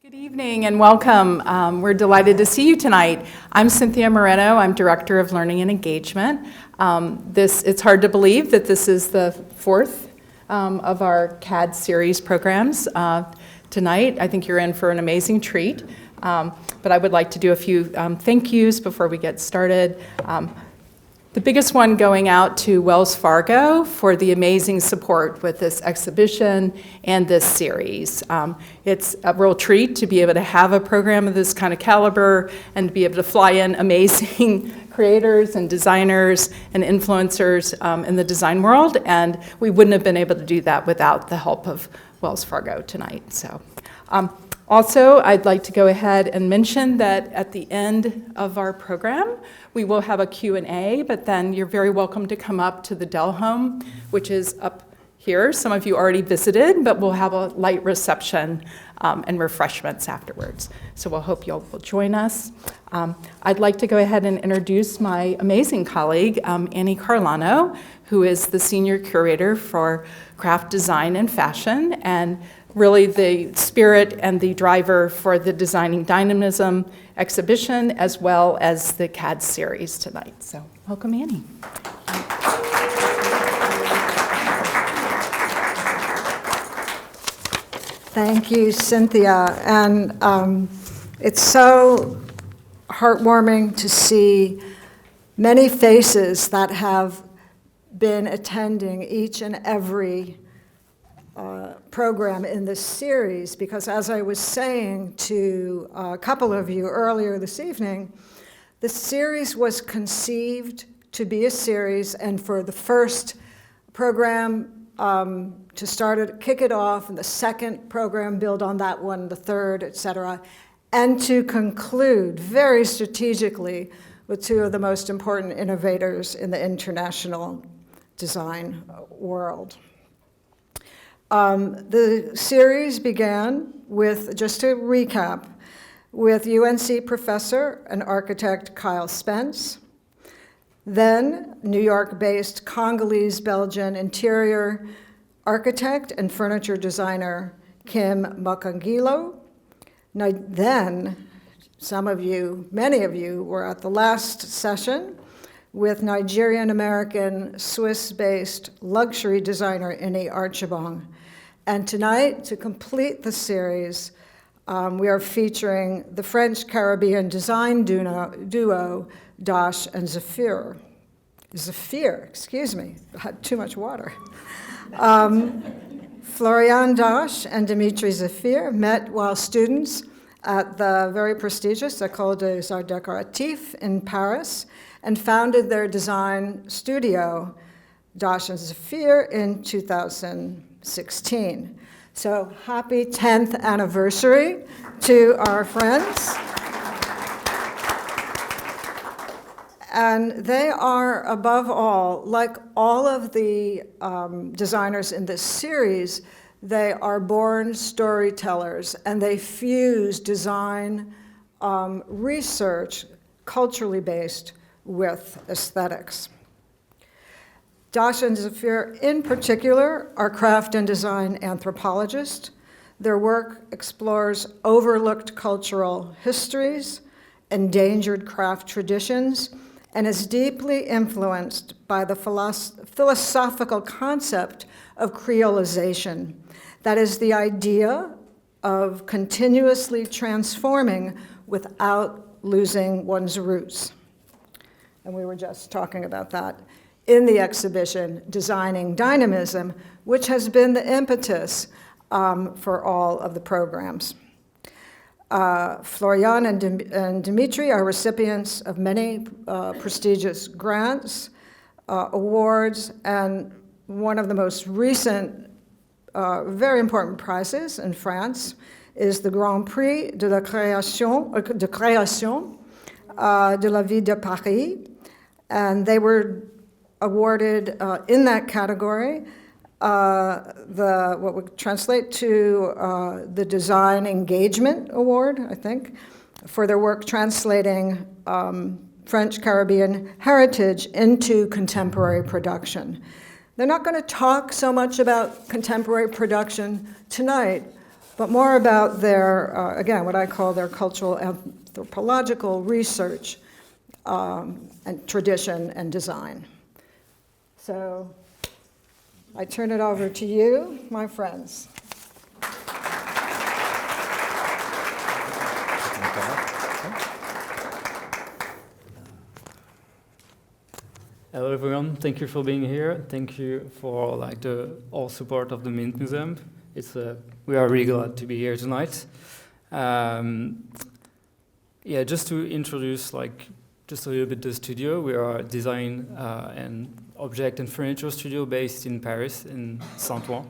Good evening and welcome. We're delighted to see you tonight. I'm Cynthia Moreno. I'm Director of Learning and Engagement. It's hard to believe that this is the fourth of our CAD series programs tonight. I think you're in for an amazing treat. But I would like to do a few thank yous before we get started. The biggest one going out to Wells Fargo for the amazing support with this exhibition and this series. It's a real treat to be able to have a program of this kind of caliber and to be able to fly in amazing creators and designers and influencers in the design world, and we wouldn't have been able to do that without the help of Wells Fargo tonight. So. Also, I'd like to go ahead and mention that at the end of our program, we will have a Q&A, but then you're very welcome to come up to the Dell Home, which is up here. Some of you already visited, but we'll have a light reception and refreshments afterwards. So we'll hope you'll join us. I'd like to go ahead and introduce my amazing colleague, Annie Carlano, who is the Senior Curator for Craft Design and Fashion, and really the spirit and the driver for the Designing Dynamism exhibition, as well as the CAD series tonight. So welcome, Annie. Thank you, Cynthia. And it's so heartwarming to see many faces that have been attending each and every program in this series, because as I was saying to a couple of you earlier this evening, the series was conceived to be a series, and for the first program to start it, kick it off, and the second program build on that one, the third, etc., and to conclude very strategically with two of the most important innovators in the international design world. The series began with, just to recap, with UNC professor and architect Kyle Spence, then New York-based Congolese-Belgian interior architect and furniture designer Kim Makangilo. Now, then, many of you were at the last session with Nigerian-American, Swiss-based luxury designer Ini Archibong. And tonight, to complete the series, we are featuring the French-Caribbean design duo, dach&zephir. Zephir, excuse me, I had too much water. Florian Dach and Dimitri Zephir met while students at the very prestigious École des Arts Decorative in Paris, and founded their design studio, dach&zephir, in 2016. So happy 10th anniversary to our friends. And they are, above all, like all of the designers in this series, they are born storytellers, and they fuse design, research, culturally based, with aesthetics. Dach&zephir, in particular, are craft and design anthropologists. Their work explores overlooked cultural histories, endangered craft traditions, and is deeply influenced by the philosophical concept of creolization. That is the idea of continuously transforming without losing one's roots. And we were just talking about that in the exhibition, Designing Dynamism, which has been the impetus for all of the programs. Florian and Dimitri are recipients of many prestigious grants, awards, and one of the most recent very important prizes in France is the Grand Prix de la Création de la Ville de Paris. And they were awarded in that category what would translate to the Design Engagement Award, I think, for their work translating French Caribbean heritage into contemporary production. They're not going to talk so much about contemporary production tonight, but more about their, again, what I call their cultural anthropological research and tradition and design. So I turn it over to you, my friends. Hello everyone, thank you for being here. Thank you for the all support of the Mint Museum. We are really glad to be here tonight. Yeah, just to introduce just a little bit the studio. We are a design and object and furniture studio based in Paris, in Saint-Ouen,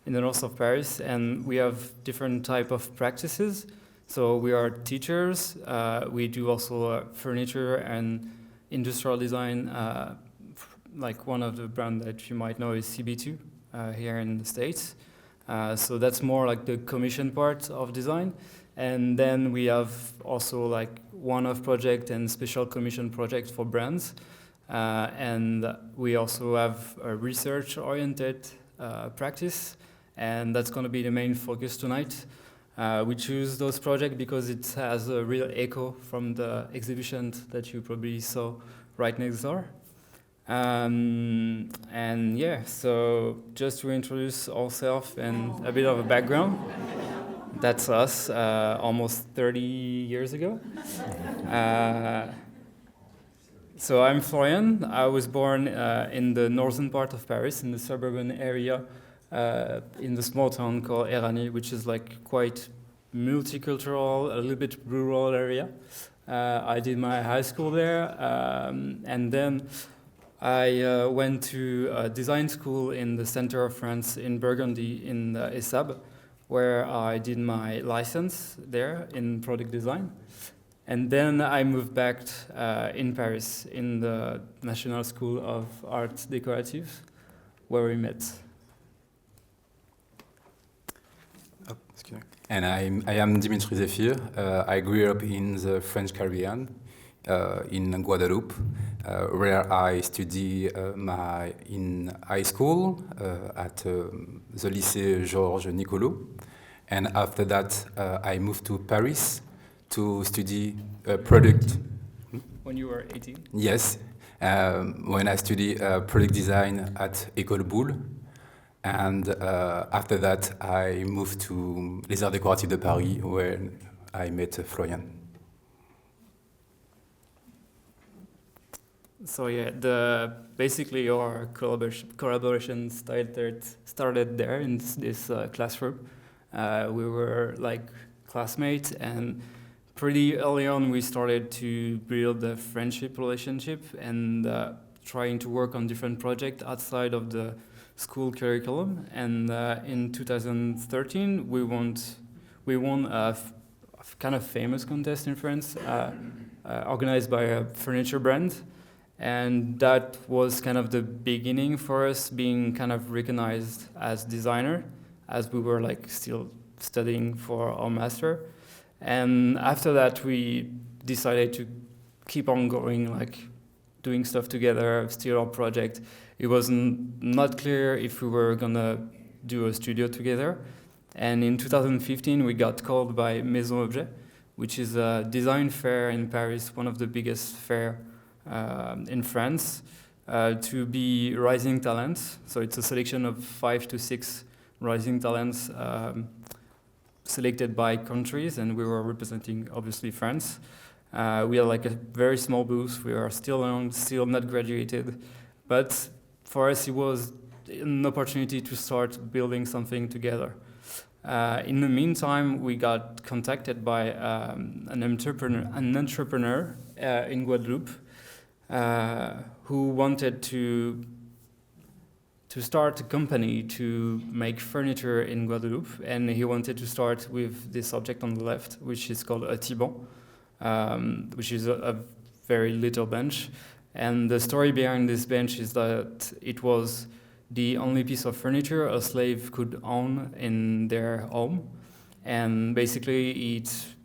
in the north of Paris, and we have different type of practices. So we are teachers. We do also furniture and industrial design. Like one of the brands that you might know is CB2 here in the States. So that's more like the commission part of design. And then we have also like one-off project and special commission project for brands. And we also have a research-oriented practice, and that's going to be the main focus tonight. We choose those projects because it has a real echo from the exhibition that you probably saw right next door. And yeah, so just to introduce ourselves and a bit of a background, that's us almost 30 years ago. So I'm Florian. I was born in the northern part of Paris, in the suburban area, in the small town called Élòj, which is like quite multicultural, a little bit rural area. I did my high school there, and then I went to a design school in the center of France, in Burgundy, in Essab, where I did my license there in product design. And then I moved back in Paris, in the National School of Art Decorative, where we met. Oh, excuse me. And I am Dimitri Zephir. I grew up in the French Caribbean, in Guadeloupe, where I studied in high school at the lycée Georges Nicolot. And after that, I moved to Paris to study product. When you were 18? Yes, when I studied product design at École Boulle. And after that, I moved to les Arts Décoratifs de Paris, where I met Florian. So yeah, basically our collaboration started there in this classroom. We were like classmates, and pretty early on we started to build a friendship relationship and trying to work on different projects outside of the school curriculum. And in 2013 we won a kind of famous contest in France organized by a furniture brand. And that was kind of the beginning for us being kind of recognized as designer, as we were like still studying for our master. And after that, we decided to keep on going, like doing stuff together, still our project. It was not clear if we were gonna do a studio together. And in 2015, we got called by Maison Objet, which is a design fair in Paris, one of the biggest fair in France, to be rising talents. So it's a selection of 5 to 6 rising talents selected by countries, and we were representing obviously France. We are like a very small booth. We are still young, still not graduated, but for us it was an opportunity to start building something together. In the meantime, we got contacted by an entrepreneur in Guadeloupe who wanted to start a company to make furniture in Guadeloupe, and he wanted to start with this object on the left, which is called a tiban, which is a very little bench. And the story behind this bench is that it was the only piece of furniture a slave could own in their home, and basically it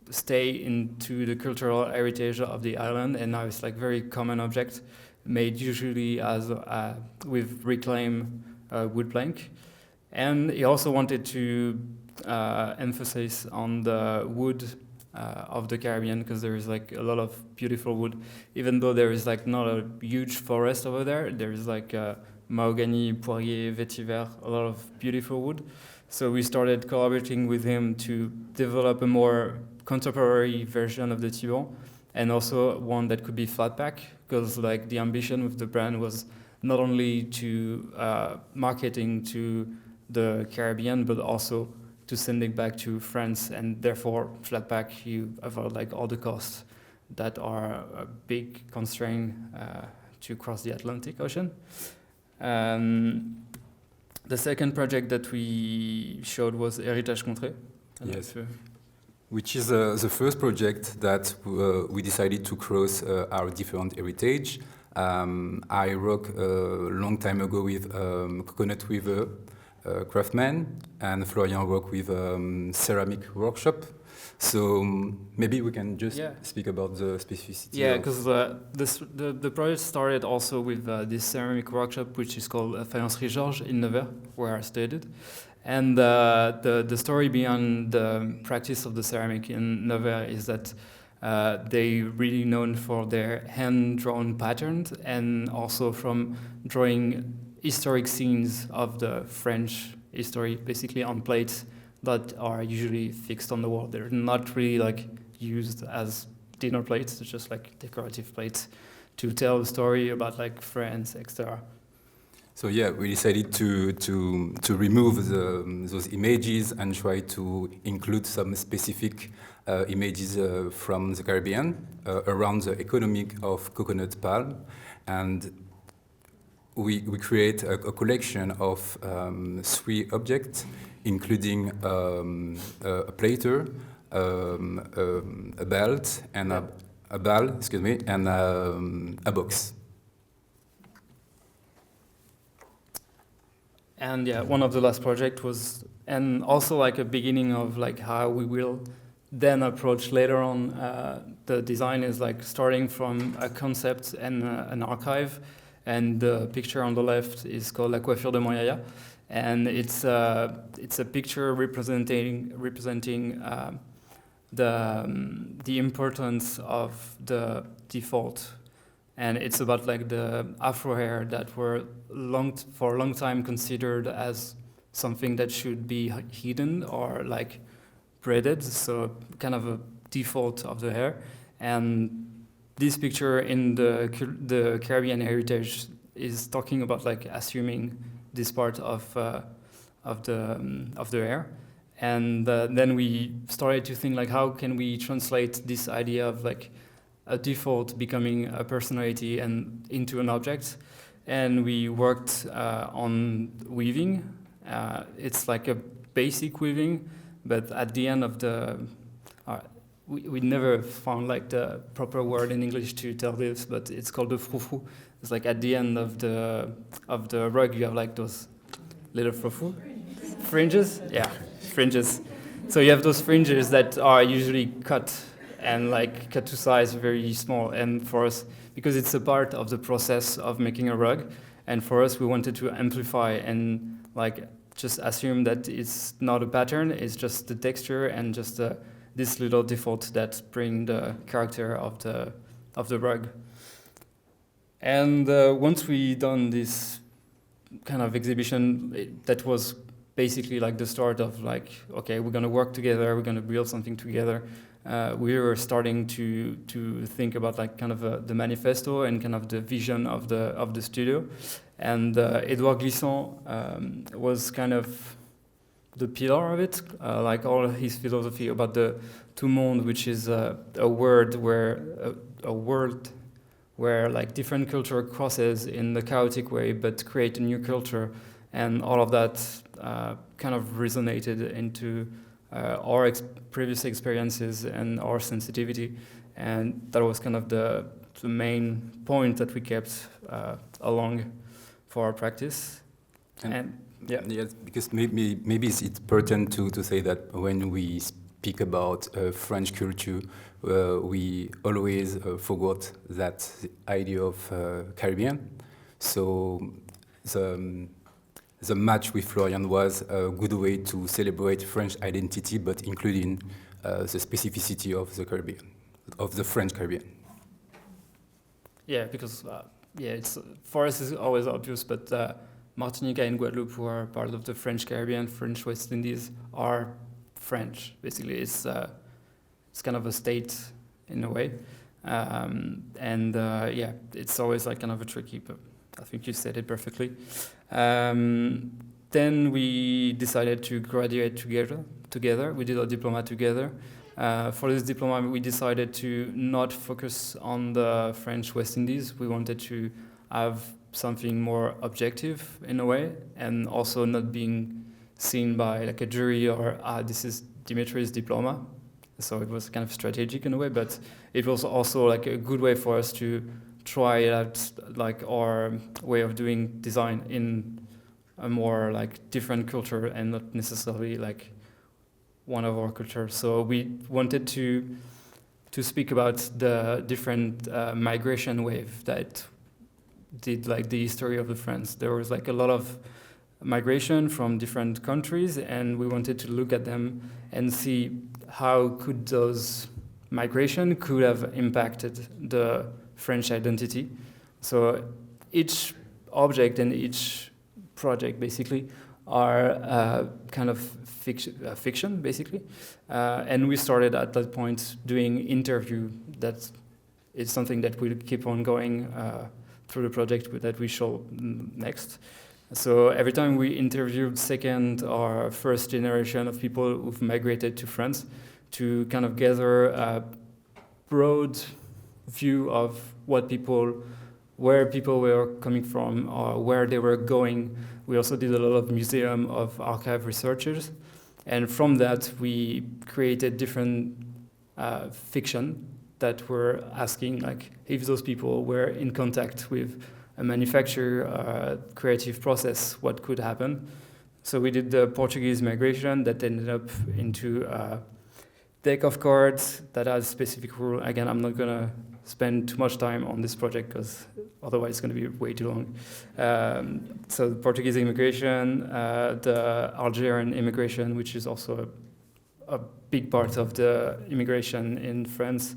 stayed into the cultural heritage of the island, and now it's like very common object made usually as with reclaimed wood plank. And he also wanted to emphasis on the wood of the Caribbean, because there is like a lot of beautiful wood. Even though there is like not a huge forest over there, there is like mahogany, poirier, vetiver, a lot of beautiful wood. So we started collaborating with him to develop a more contemporary version of the Thibon, and also one that could be flat pack, because like the ambition with the brand was not only to marketing to the Caribbean, but also to send it back to France, and therefore flat pack, you avoid like all the costs that are a big constraint to cross the Atlantic Ocean. The second project that we showed was Héritage Contré. Yes. Which is the first project that we decided to cross our different heritage. I worked a long time ago with coconut weaver craftsman, and Florian worked with ceramic workshop. So maybe we can just speak about the specificity. Yeah, because the project started also with this ceramic workshop, which is called Faïencerie Georges in Nevers, where I studied. And the story behind the practice of the ceramic in Nevers is that they really known for their hand-drawn patterns, and also from drawing historic scenes of the French history, basically on plates that are usually fixed on the wall. They're not really like used as dinner plates, it's just like decorative plates to tell a story about like France, etc. So yeah, we decided to remove those images and try to include some specific images from the Caribbean around the economic of coconut palm, and we create a collection of 3 objects, including a platter, a belt, and a ball, excuse me, and a box. And yeah, one of the last project was, and also like a beginning of like how we will then approach later on the design is like starting from a concept and an archive. And the picture on the left is called La Coiffure de Moyaya, and it's a picture representing the importance of the default, and it's about like the Afro hair that were for a long time considered as something that should be hidden or like braided, so kind of a default of the hair. And this picture in the Caribbean heritage is talking about like assuming this part of the hair, and then we started to think like how can we translate this idea of like a default becoming a personality and into an object, and we worked on weaving. It's like a basic weaving, but at the end of the we never found like the proper word in English to tell this, but it's called the frou-frou. It's like at the end of the rug you have like those little frou-frou fringes. Yeah, fringes. So you have those fringes that are usually cut and like cut to size very small. And for us, because it's a part of the process of making a rug, and for us we wanted to amplify and like just assume that it's not a pattern, it's just the texture and just this little default that bring the character of the rug. And once we done this kind of exhibition, that was basically like the start of like, okay, we're gonna work together, we're gonna build something together. We were starting to think about like kind of the manifesto and kind of the vision of the studio. And Edouard Glissant was kind of the pillar of it, like all his philosophy about the tout monde, which is a world where like different culture crosses in the chaotic way, but create a new culture, and all of that kind of resonated into our previous experiences and our sensitivity, and that was kind of the main point that we kept along for our practice. And yeah. Yes, because maybe it's important to say that when we speak about French culture, we always forgot that idea of Caribbean. So the match with Florian was a good way to celebrate French identity, but including the specificity of the Caribbean, of the French Caribbean. Yeah, because it's for us it's always obvious, but Martinique and Guadeloupe, who are part of the French Caribbean, French West Indies, are French. Basically, it's kind of a state in a way, it's always like kind of a tricky. But I think you said it perfectly. Then we decided to graduate together. We did a diploma together. For this diploma, we decided to not focus on the French West Indies. We wanted to have something more objective in a way, and also not being seen by like a jury or this is Dimitri's diploma. So it was kind of strategic in a way, but it was also like a good way for us to try out like our way of doing design in a more like different culture and not necessarily like one of our cultures. So we wanted to speak about the different migration wave that did like the history of the France. There was like a lot of migration from different countries, and we wanted to look at them and see how could those migration could have impacted the French identity. So each object and each project basically are kind of fiction basically. And we started at that point doing interview. That is something that will keep on going through the project that we show next. So every time we interviewed second or first generation of people who've migrated to France to kind of gather a broad view of where people were coming from or where they were going. We also did a lot of museum of archive researchers. And from that, we created different fiction that were asking like if those people were in contact with a manufacturer, creative process, what could happen. So we did the Portuguese migration that ended up into a deck of cards that has specific rule. Again, I'm not gonna spend too much time on this project because otherwise it's gonna be way too long. So the Portuguese immigration, the Algerian immigration, which is also a big part of the immigration in France.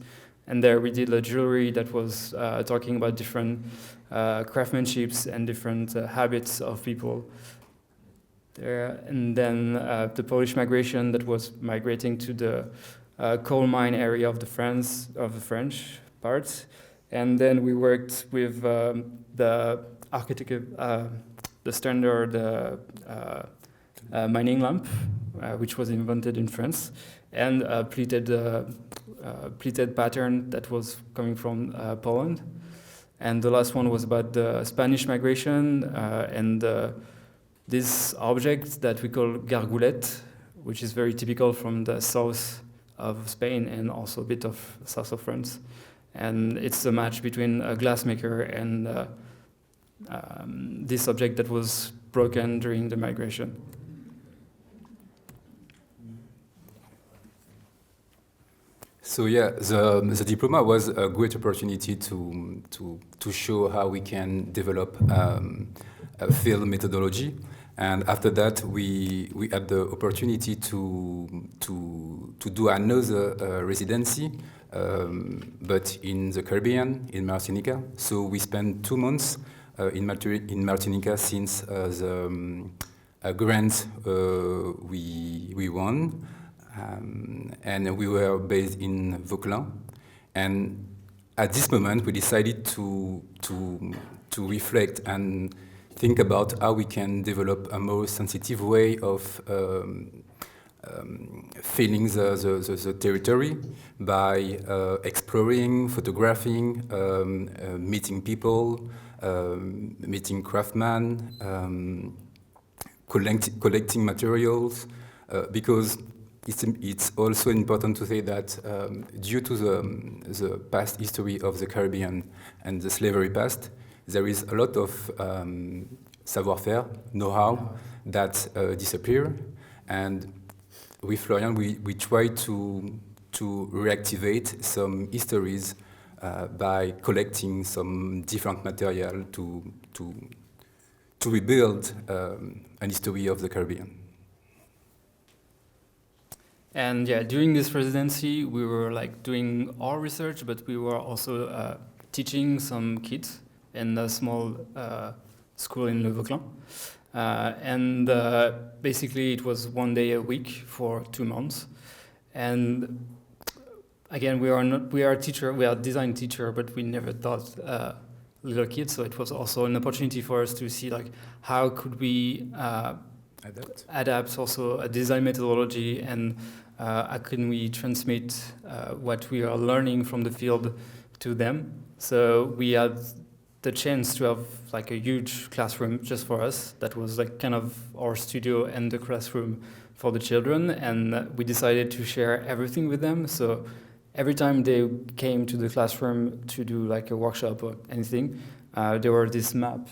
And there we did a jewelry that was talking about different craftsmanships and different habits of people there. And then the Polish migration that was migrating to the coal mine area of the French parts. And then we worked with the architecture, the standard mining lamp, which was invented in France, and pleated pattern that was coming from Poland. And the last one was about the Spanish migration and this object that we call gargoulette, which is very typical from the south of Spain and also a bit of south of France. And it's a match between a glassmaker and this object that was broken during the migration. So yeah, the diploma was a great opportunity to show how we can develop a field methodology, and after that we had the opportunity to do another residency, but in the Caribbean, in Martinica. So we spent 2 months in Martinica since the grant we won. And we were based in Vauclin. And at this moment, we decided to reflect and think about how we can develop a more sensitive way of feeling the territory by exploring, photographing, meeting people, meeting craftsmen, collecting materials, because it's also important to say that due to the past history of the Caribbean and the slavery past, there is a lot of savoir-faire, know-how that disappear. And with Florian, we try to reactivate some histories by collecting some different material to rebuild an history of the Caribbean. And yeah, during this residency, we were like doing our research, but we were also teaching some kids in a small school in Le Vauclin. And basically it was 1 day a week for 2 months. And again, we are a teacher, we are a design teacher, but we never taught little kids. So it was also an opportunity for us to see like how could we adapt also a design methodology, and how can we transmit what we are learning from the field to them. So we had the chance to have like a huge classroom just for us. That was like kind of our studio and the classroom for the children, and we decided to share everything with them. So every time they came to the classroom to do like a workshop or anything, there were this map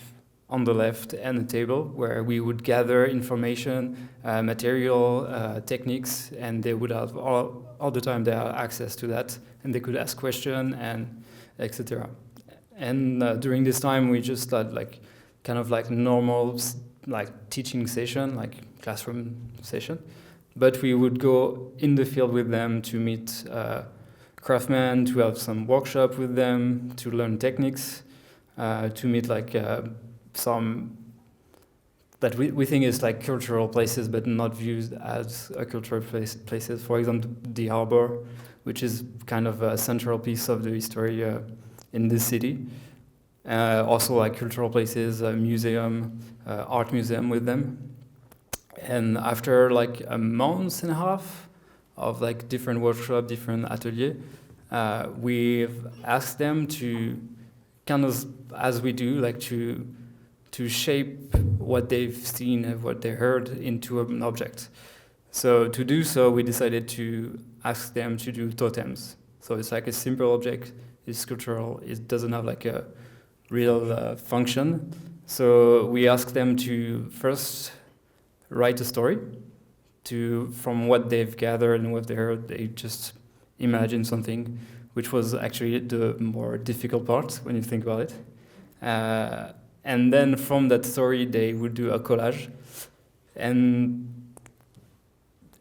on the left and a table where we would gather information, material, techniques, and they would have all the time they had access to that, and they could ask questions and etc. And during this time, we just had like kind of like normal like teaching session, like classroom session, but we would go in the field with them to meet craftsmen, to have some workshop with them, to learn techniques, to meet like some that we think is like cultural places, but not viewed as a cultural places. For example, the harbor, which is kind of a central piece of the history in this city. Also like cultural places, museum, art museum with them. And after like a month and a half of like different workshop, different atelier, we've asked them to kind of, as we do, like to shape what they've seen and what they heard into an object. So to do so, we decided to ask them to do totems. So it's like a simple object, it's sculptural, it doesn't have like a real function. So we asked them to first write a story, from what they've gathered and what they heard, they just imagine something, which was actually the more difficult part when you think about it. And then from that story, they would do a collage. And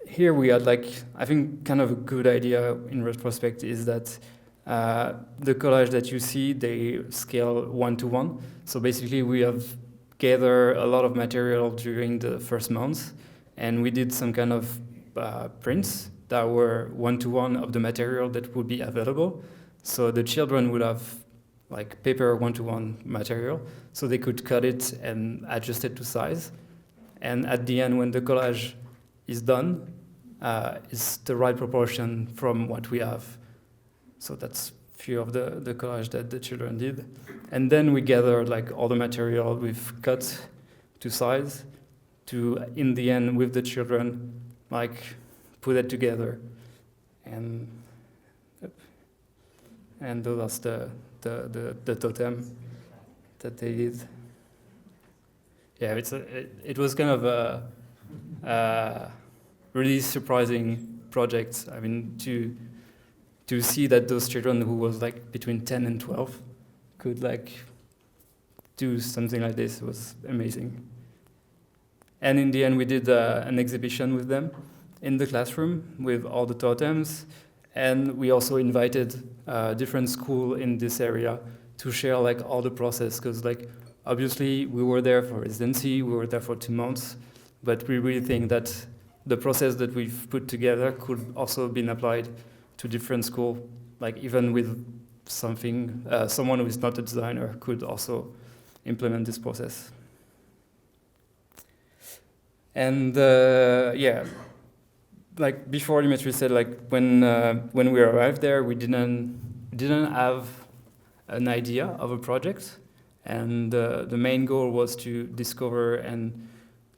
here we had like, I think kind of a good idea in retrospect is that the collage that you see, they scale 1:1. So basically we have gathered a lot of material during the first months, and we did some kind of prints that were 1:1 of the material that would be available. So the children would have like paper 1:1 material, so they could cut it and adjust it to size. And at the end, when the collage is done, it's the right proportion from what we have. So that's few of the collage that the children did. And then we gathered like all the material we've cut to size to, in the end, with the children, like put it together. And that's the totem that they did. Yeah, it was kind of a really surprising project. I mean, to see that those children who was like between 10 and 12 could like do something like this was amazing. And in the end, we did an exhibition with them in the classroom with all the totems. And we also invited different schools in this area to share like all the process, because like obviously we were there for residency, we were there for 2 months, but we really think that the process that we've put together could also been applied to different schools, like even with someone who is not a designer could also implement this process. And yeah, like before Dimitri said, like when we arrived there, we didn't have an idea of a project, and the main goal was to discover and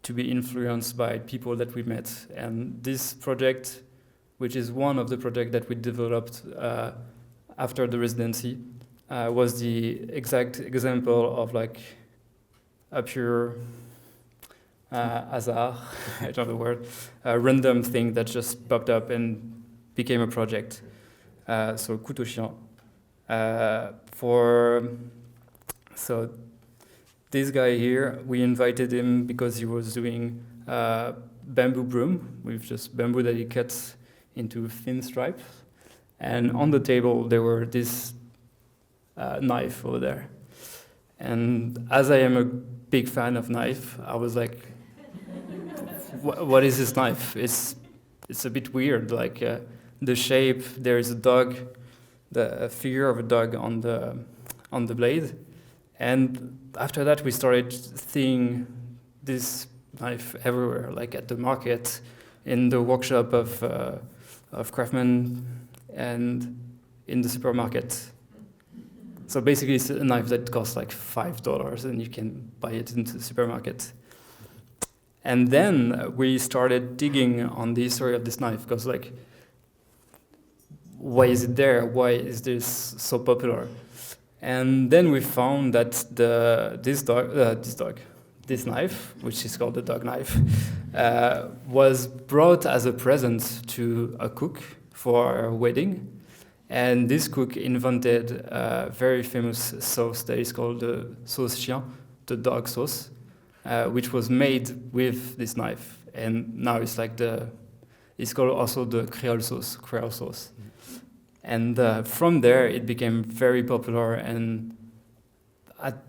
to be influenced by people that we met. And this project, which is one of the projects that we developed after the residency, was the exact example of like a pure hasard, I don't know the word, a random thing that just popped up and became a project. So couteau chien. So this guy here, we invited him because he was doing bamboo broom with just bamboo that he cuts into thin stripes. And on the table, there were this knife over there. And as I am a big fan of knife, I was like, what is this knife? It's a bit weird, like the shape, there is a dog, the figure of a dog on the blade. And after that, we started seeing this knife everywhere, like at the market, in the workshop of craftsmen, and in the supermarket. So basically, it's a knife that costs like $5, and you can buy it in the supermarket. And then we started digging on the history of this knife, because like, why is it there? Why is this so popular? And then we found that this knife, which is called the dog knife, was brought as a present to a cook for a wedding. And this cook invented a very famous sauce that is called the sauce chien, the dog sauce, which was made with this knife. And now it's like it's called also the Creole sauce. And from there, it became very popular, and at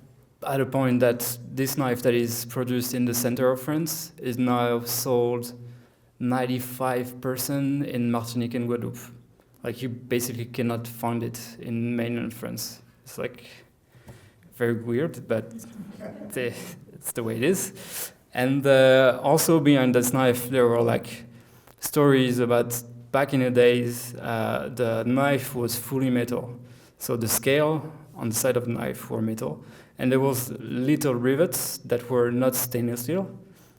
a point that this knife that is produced in the center of France is now sold 95% in Martinique and Guadeloupe. Like, you basically cannot find it in mainland France. It's like very weird, but it's the way it is. And also behind this knife, there were like stories about back in the days, the knife was fully metal. So the scale on the side of the knife were metal. And there was little rivets that were not stainless steel.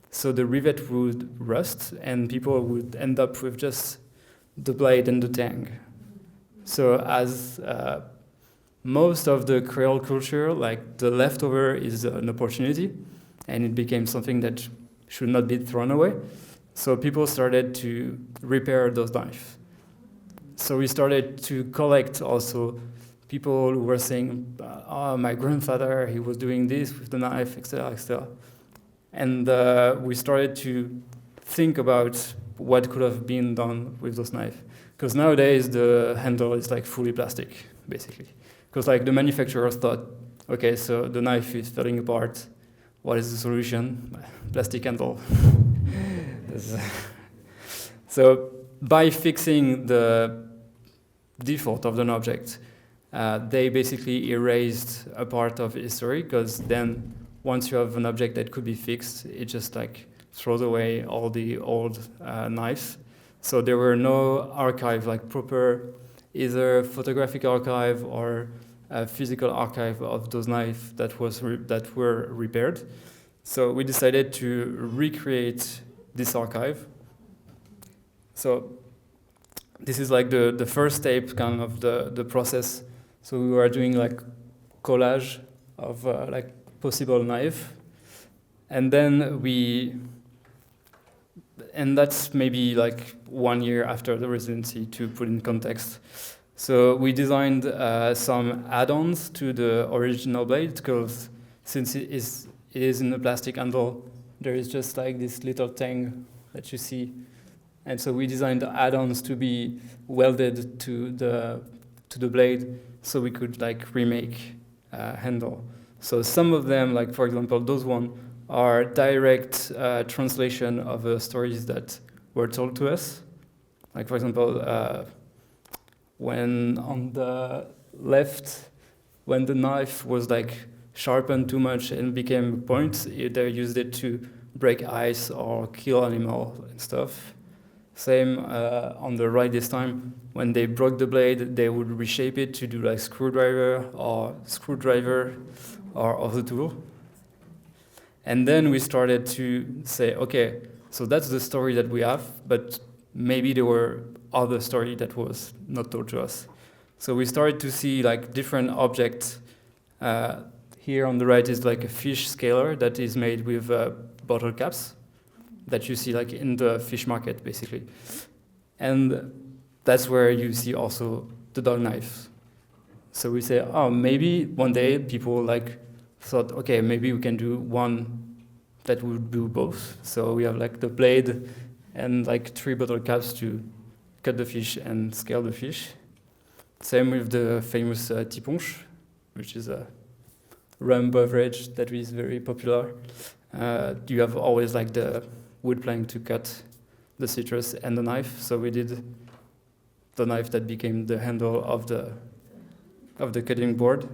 So the rivet would rust, and people would end up with just the blade and the tang. So as most of the Creole culture, like the leftover is an opportunity, and it became something that should not be thrown away. So people started to repair those knives. So we started to collect also people who were saying, oh, my grandfather, he was doing this with the knife, etc., etc. And we started to think about what could have been done with those knives. Because nowadays the handle is like fully plastic, basically. Because like the manufacturers thought, okay, so the knife is falling apart. What is the solution? Plastic handle. So by fixing the default of an object, they basically erased a part of history, because then once you have an object that could be fixed, it just like throws away all the old knives. So there were no archive, like proper either photographic archive or a physical archive of those knives that were repaired. So we decided to recreate this archive. So this is like the first step kind of the process. So we were doing like collage of like possible knife. And then and that's maybe like 1 year after the residency, to put in context. So we designed some add-ons to the original blade, because since it is in a plastic handle, there is just like this little tang that you see. And so we designed the add-ons to be welded to the blade, so we could like remake handle. So some of them, like for example, those one, are direct translation of stories that were told to us. Like for example, when on the left, when the knife was like sharpened too much and became a point, they used it to break ice or kill animal and stuff. Same on the right this time, when they broke the blade, they would reshape it to do like screwdriver or other tool. And then we started to say, okay, so that's the story that we have, but maybe there were other story that was not told to us. So we started to see like different objects. Here on the right is like a fish scaler that is made with bottle caps that you see like in the fish market, basically. And that's where you see also the dog knife. So we say, oh, maybe one day people like thought, okay, maybe we can do one that would do both. So we have like the blade and like 3 bottle caps to cut the fish and scale the fish. Same with the famous tiponche, which is a rum beverage that is very popular. You have always like the wood plank to cut the citrus and the knife. So we did the knife that became the handle of the cutting board.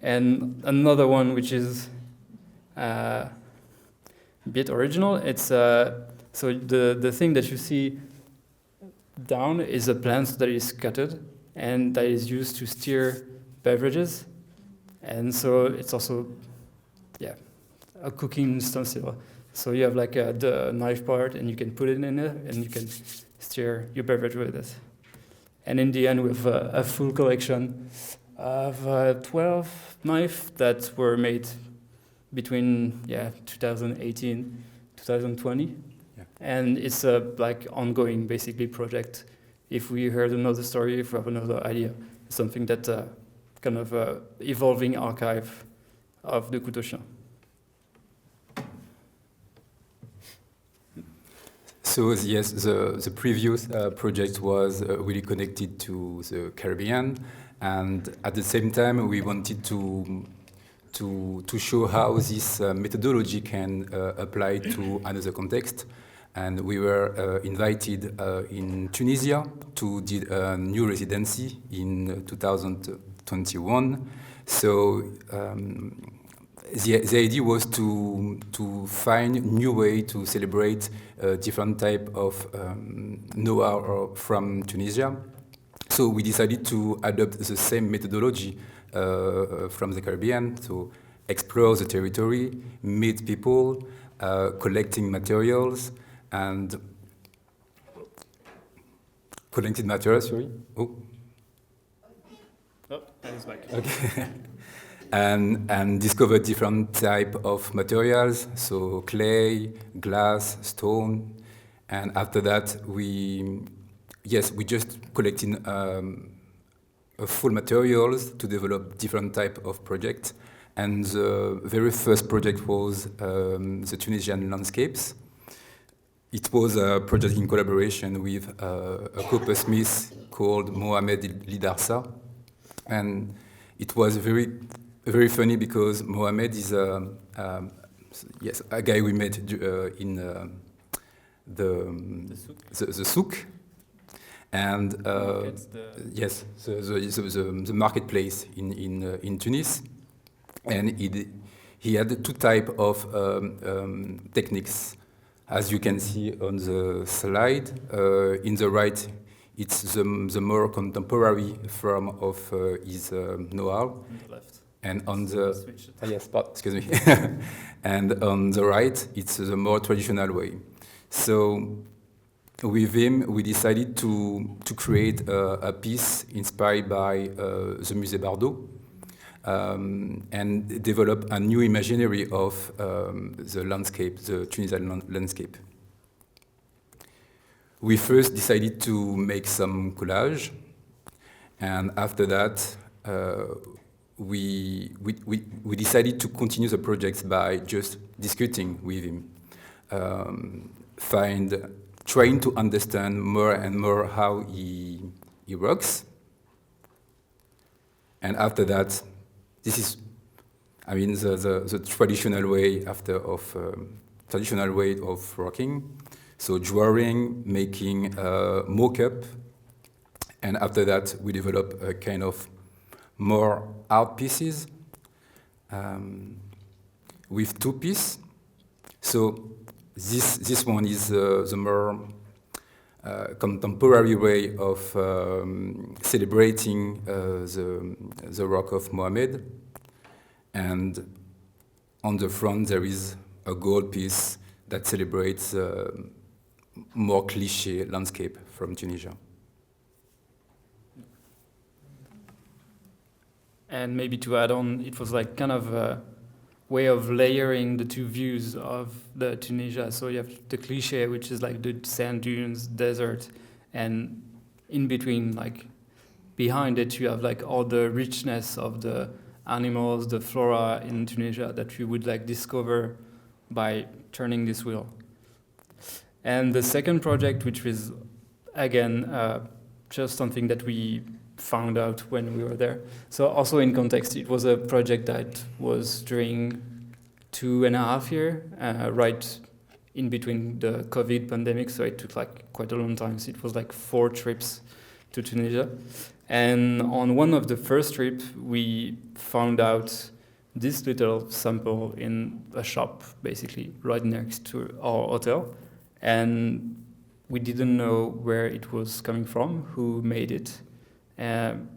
And another one which is a bit original. It's so the thing that you see down is a plant that is cutted and that is used to stir beverages, and so it's also a cooking utensil. So you have like the knife part, and you can put it in there, and you can stir your beverage with it. And in the end, we have a full collection of 12 knives that were made between 2018, 2020. Yeah. And it's a like ongoing basically project. If we heard another story, if we have another idea, it's something that kind of evolving archive of the couteau chien. So yes, the previous project was really connected to the Caribbean, and at the same time we wanted to show how this methodology can apply to another context. And we were invited in Tunisia to do a new residency in 2021. So the idea was to find new way to celebrate different type of know-how from Tunisia. So we decided to adopt the same methodology from the Caribbean, so explore the territory, meet people, collecting materials, and collected materials, sorry. Oh, that is back. okay. and discover different type of materials, so clay, glass, stone, and after that we just collecting full materials to develop different type of project. And the very first project was the Tunisian landscapes. It was a project in collaboration with a coppersmith called Mohamed Lidarsa, and it was very, very funny because Mohamed is a guy we met in the souk, and yes, the marketplace in Tunis, and he had 2 type of techniques. As you can see on the slide, in the right, it's the more contemporary form of his know-how. On the left. And on the Switch. excuse me, and on the right, it's the more traditional way. So with him, we decided to create a piece inspired by the Musée Bardot. And develop a new imaginary of the landscape, the Tunisian landscape. We first decided to make some collage, and after that, we decided to continue the project by just discussing with him, trying to understand more and more how he works, and after that. This is, I mean, the traditional way traditional way of working. So drawing, making mock-up, and after that we develop a kind of more art pieces with 2 pieces. So this one is the more contemporary way of celebrating the work of Mohamed. And on the front there is a gold piece that celebrates more cliché landscape from Tunisia. And maybe to add on, it was like kind of a way of layering the 2 views of the Tunisia. So you have the cliché, which is like the sand dunes, desert, and in between, like behind it, you have like all the richness of the animals, the flora in Tunisia that we would like discover by turning this wheel. And the second project, which was again just something that we found out when we were there. So also in context, it was a project that was during 2.5 years, right in between the COVID pandemic. So it took like quite a long time. So it was like 4 trips to Tunisia. And on one of the first trips, we found out this little sample in a shop, basically, right next to our hotel. And we didn't know where it was coming from, who made it.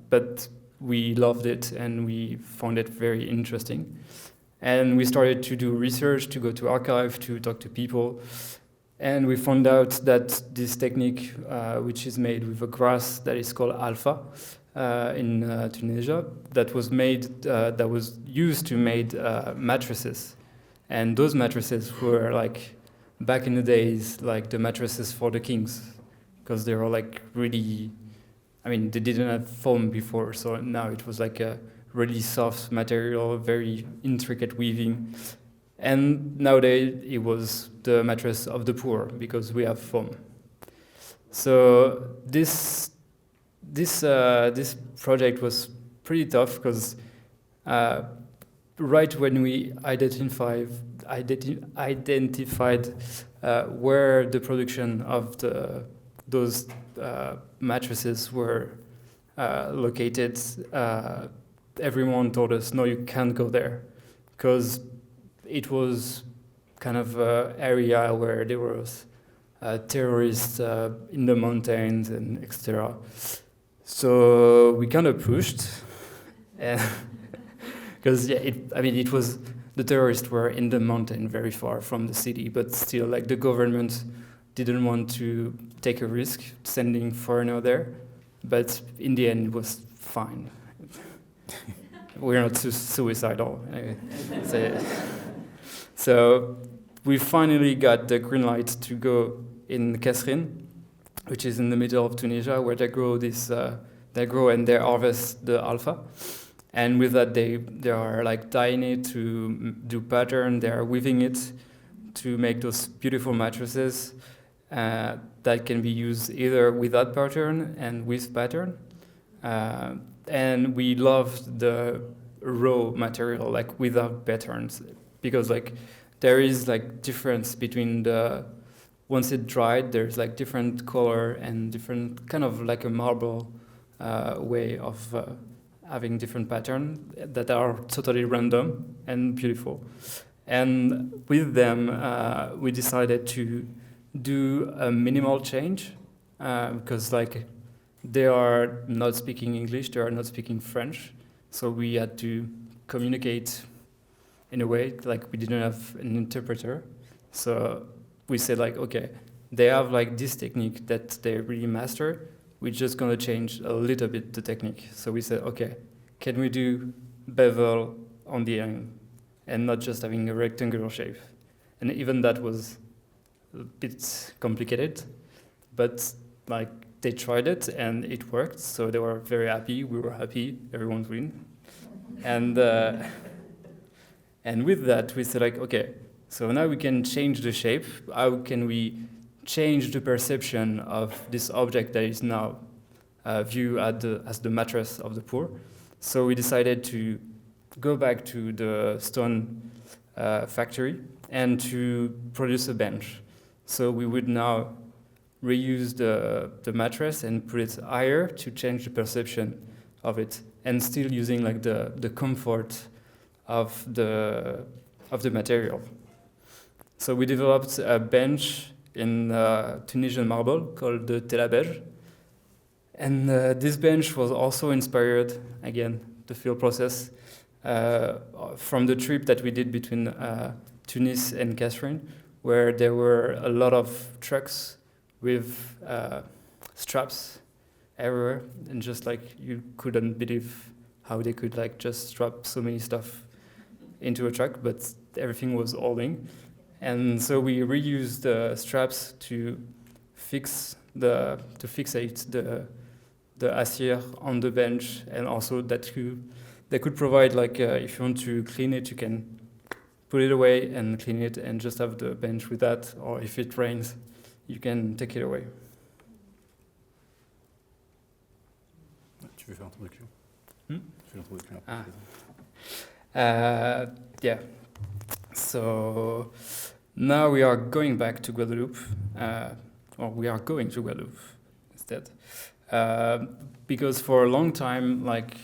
But we loved it and we found it very interesting. And we started to do research, to go to archive, to talk to people. And we found out that this technique, which is made with a grass that is called alpha in Tunisia, that was used to make mattresses. And those mattresses were like, back in the days, like the mattresses for the kings, because they were like really, I mean, they didn't have foam before, so now it was like a really soft material, very intricate weaving. And nowadays it was the mattress of the poor because we have foam. So this project was pretty tough because right when we identified where the production of those mattresses were located, everyone told us, no, you can't go there, because it was kind of an area where there was terrorists in the mountains and etc. So we kind of pushed, because it was, the terrorists were in the mountain very far from the city, but still, like, the government didn't want to take a risk sending foreigner there, but in the end it was fine. We're not suicidal. Anyway. So we finally got the green light to go in Kasserine, which is in the middle of Tunisia, where they grow and they harvest the alpha. And with that, they are like dyeing it to do pattern. They are weaving it to make those beautiful mattresses that can be used either without pattern and with pattern. And we loved the raw material, like without patterns, because like there is like difference between once it dried, there's like different color and different kind of like a marble way of having different patterns that are totally random and beautiful. And with them, we decided to do a minimal change because like they are not speaking English, they are not speaking French, so we had to communicate in a way like we didn't have an interpreter. So we said like, okay, they have like this technique that they really master, we're just gonna change a little bit the technique. So we said, okay, can we do bevel on the end and not just having a rectangular shape? And even that was a bit complicated, but like they tried it and it worked. So they were very happy, we were happy, everyone's win. And with that, we said like, okay, so now we can change the shape. How can we change the perception of this object that is now viewed as the mattress of the poor? So we decided to go back to the stone factory and to produce a bench. So we would now reuse the mattress and put it higher to change the perception of it, and still using like the comfort of the material. So we developed a bench in Tunisian marble called the Élòj. And this bench was also inspired, again, the field process, from the trip that we did between Tunis and Kasserine, where there were a lot of trucks with straps everywhere, and just like you couldn't believe how they could like just strap so many stuff into a truck, but everything was holding. And so we reused the straps to fixate the acier on the bench, and also that they could provide like if you want to clean it, you can put it away and clean it and just have the bench with that. Or if it rains, you can take it away. Tu veux faire l'introduction? Hmm? Tu fais l'introduction après. Yeah. So now we are going back to Guadeloupe, or we are going to Guadeloupe instead, because for a long time, like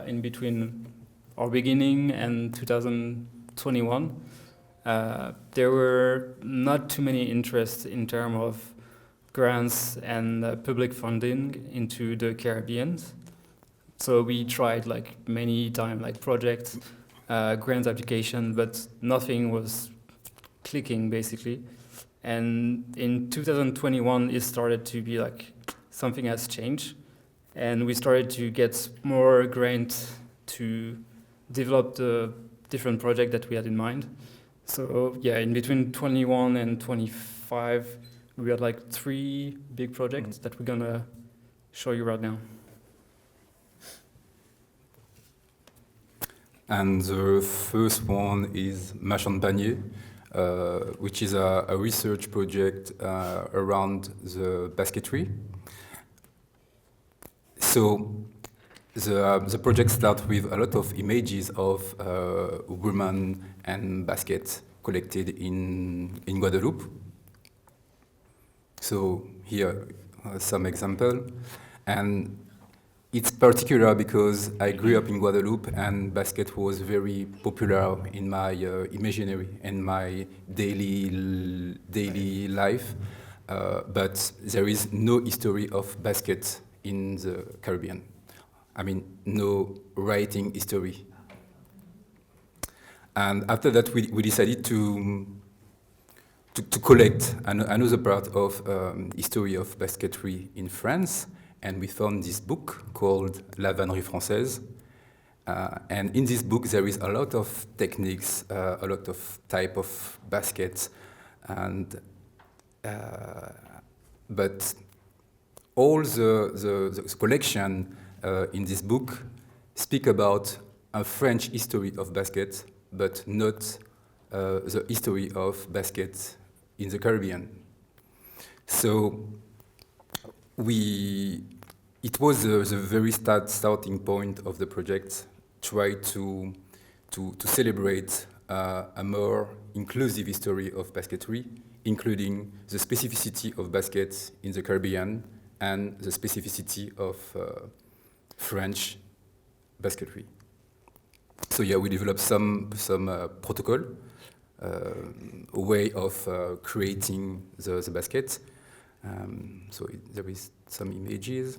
in between our beginning and 2021, there were not too many interests in terms of grants and public funding into the Caribbean. So we tried like many times, like projects, grant application, but nothing was clicking basically. And in 2021, it started to be like something has changed, and we started to get more grants to develop the different project that we had in mind. So yeah, in between 21 and 25, we had like 3 big projects that we're gonna show you right now. And the first one is Machin Panier, which is a research project around the basketry. So the project starts with a lot of images of women and baskets collected in Guadeloupe. So here some example, and it's particular because I grew up in Guadeloupe and basket was very popular in my imaginary and my daily life, but there is no history of basket in the Caribbean. I mean, no writing history. And after that, we decided to collect another part of history of basketry in France, and we found this book called La Vannerie Française. And in this book, there is a lot of techniques, a lot of type of baskets, and but all the collection in this book speak about a French history of baskets, but not the history of baskets in the Caribbean. So it was the very starting point of the project, try to celebrate a more inclusive history of basketry, including the specificity of baskets in the Caribbean and the specificity of French basketry. So yeah, we developed some protocol, a way of creating the basket. So there is some images,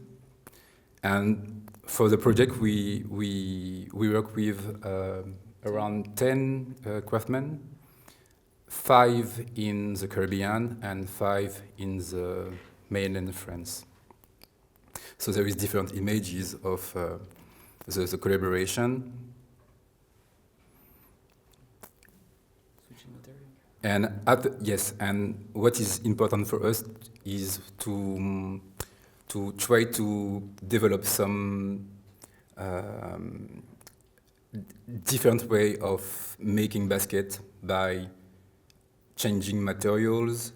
and for the project we work with around 10 craftsmen, 5 in the Caribbean and 5 in the mainland France. So there is different images of the collaboration. And yes, and what is important for us is to try to develop some different way of making basket by changing materials,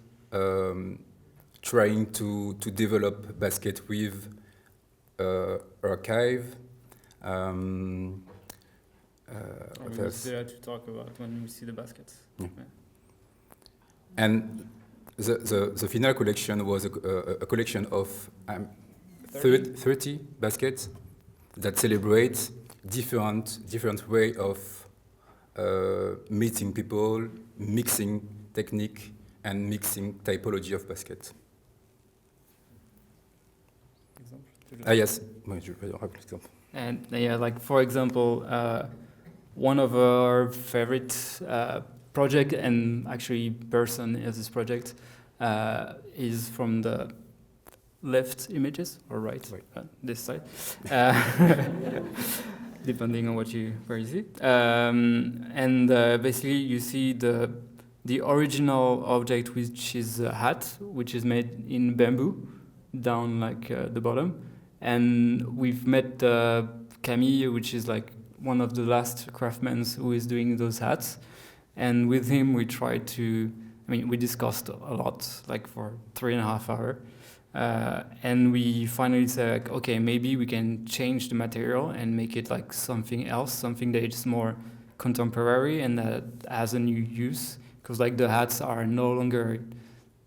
trying to develop basket with archive. What else? There to talk about when we see the baskets. Yeah. Yeah. And the final collection was a collection of 30 baskets that celebrate different way of meeting people, mixing technique, and mixing typology of basket. Yes. And yeah, like for example, one of our favorite project and actually person in this project is from the left images or right. This side, depending on where you see. And basically, you see the original object, which is a hat, which is made in bamboo, down like the bottom. And we've met Camille, which is like one of the last craftsmen who is doing those hats. And with him, we tried to, we discussed a lot, like for 3.5 hours. And we finally said, like, okay, maybe we can change the material and make it like something else, something that is more contemporary and that has a new use. Because like the hats are no longer,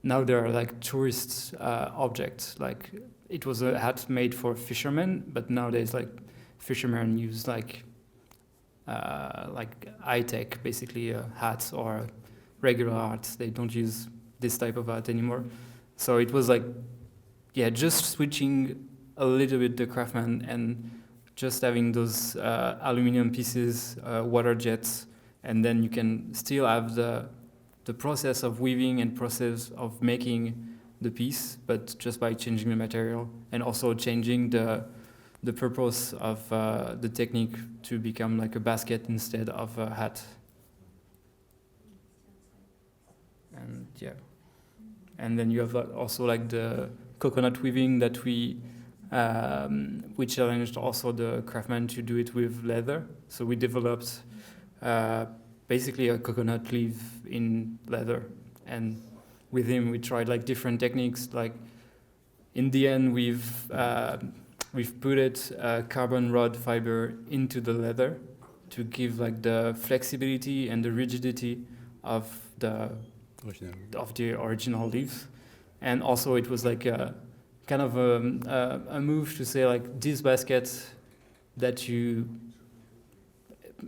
now they're like tourist objects. Like it was a hat made for fishermen, but nowadays like fishermen use like high-tech basically hats or regular hats. They don't use this type of hat anymore. So it was like, yeah, just switching a little bit the craftsman and just having those aluminum pieces, water jets, and then you can still have the process of weaving and process of making the piece, but just by changing the material and also changing the purpose of the technique to become like a basket instead of a hat. And yeah, and then you have also like the coconut weaving that we challenged also the craftsman to do it with leather. So we developed basically a coconut leaf in leather, and with him we tried like different techniques. Like in the end, we've put carbon rod fiber into the leather to give like the flexibility and the rigidity of the original leaves. And also it was like a kind of a move to say like this basket that you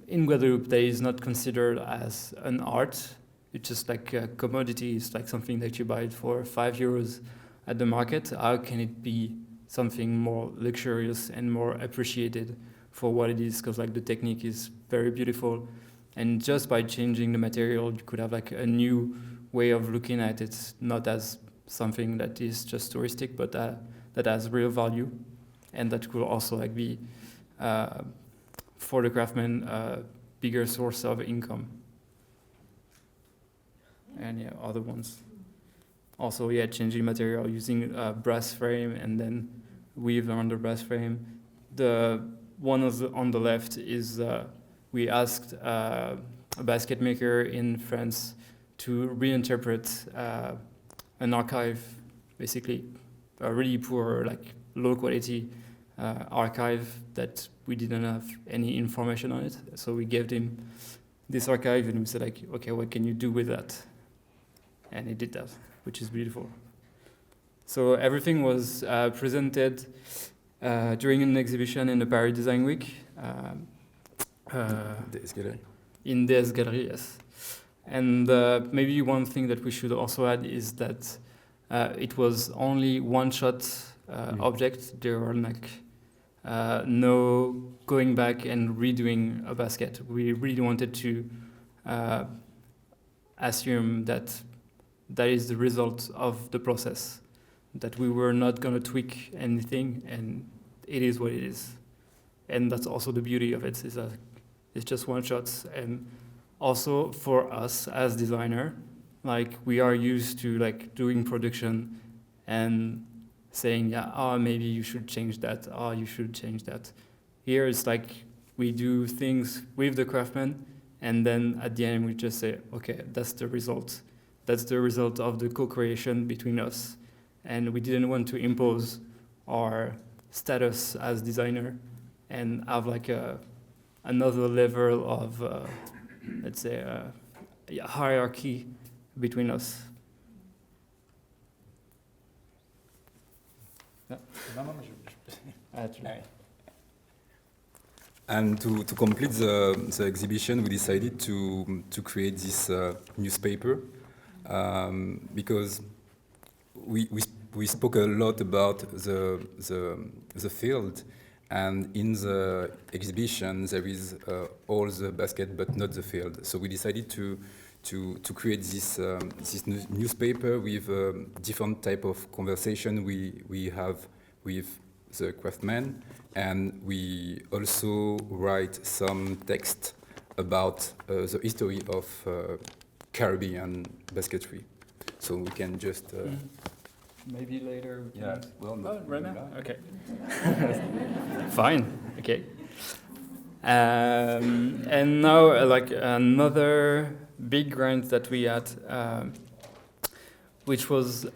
in Guadeloupe that is not considered as an art. It's just like a commodity. It's like something that you buy for €5 at the market. How can it be something more luxurious and more appreciated for what it is? Because like the technique is very beautiful, and just by changing the material, you could have like a new way of looking at it, not as something that is just touristic, but that has real value, and that could also like be for the craftsman a bigger source of income. And yeah, other ones. Also, yeah, changing material using a brass frame and then weave around the brass frame. The one on the left is we asked a basket maker in France to reinterpret an archive, basically a really poor, like low quality archive that we didn't have any information on it. So we gave him this archive and we said like, okay, what can you do with that? And he did that, which is beautiful. So everything was presented during an exhibition in the Paris Design Week. In Des Galeries, yes. And maybe one thing that we should also add is that it was only one-shot object. There were like no going back and redoing a basket. We really wanted to assume that is the result of the process, that we were not going to tweak anything, and it is what it is. And that's also the beauty of it, is that it's just one shot. And also for us as designer, like we are used to like doing production and saying, yeah, maybe you should change that, you should change that. Here it's like we do things with the craftsman, and then at the end we just say, okay, that's the result. That's the result of the co-creation between us. And we didn't want to impose our status as designer and have like another level of, let's say, hierarchy between us. And to complete the exhibition, we decided to create this newspaper because we spoke a lot about the field, and in the exhibition there is all the basket but not the field. So we decided to create this newspaper with different type of conversation we have with the craftsmen, and we also write some text about the history of Caribbean basketry. So we can just... Maybe later. Yeah, well, right now? Okay. Fine, okay. And now, like another big grant that we had, which was,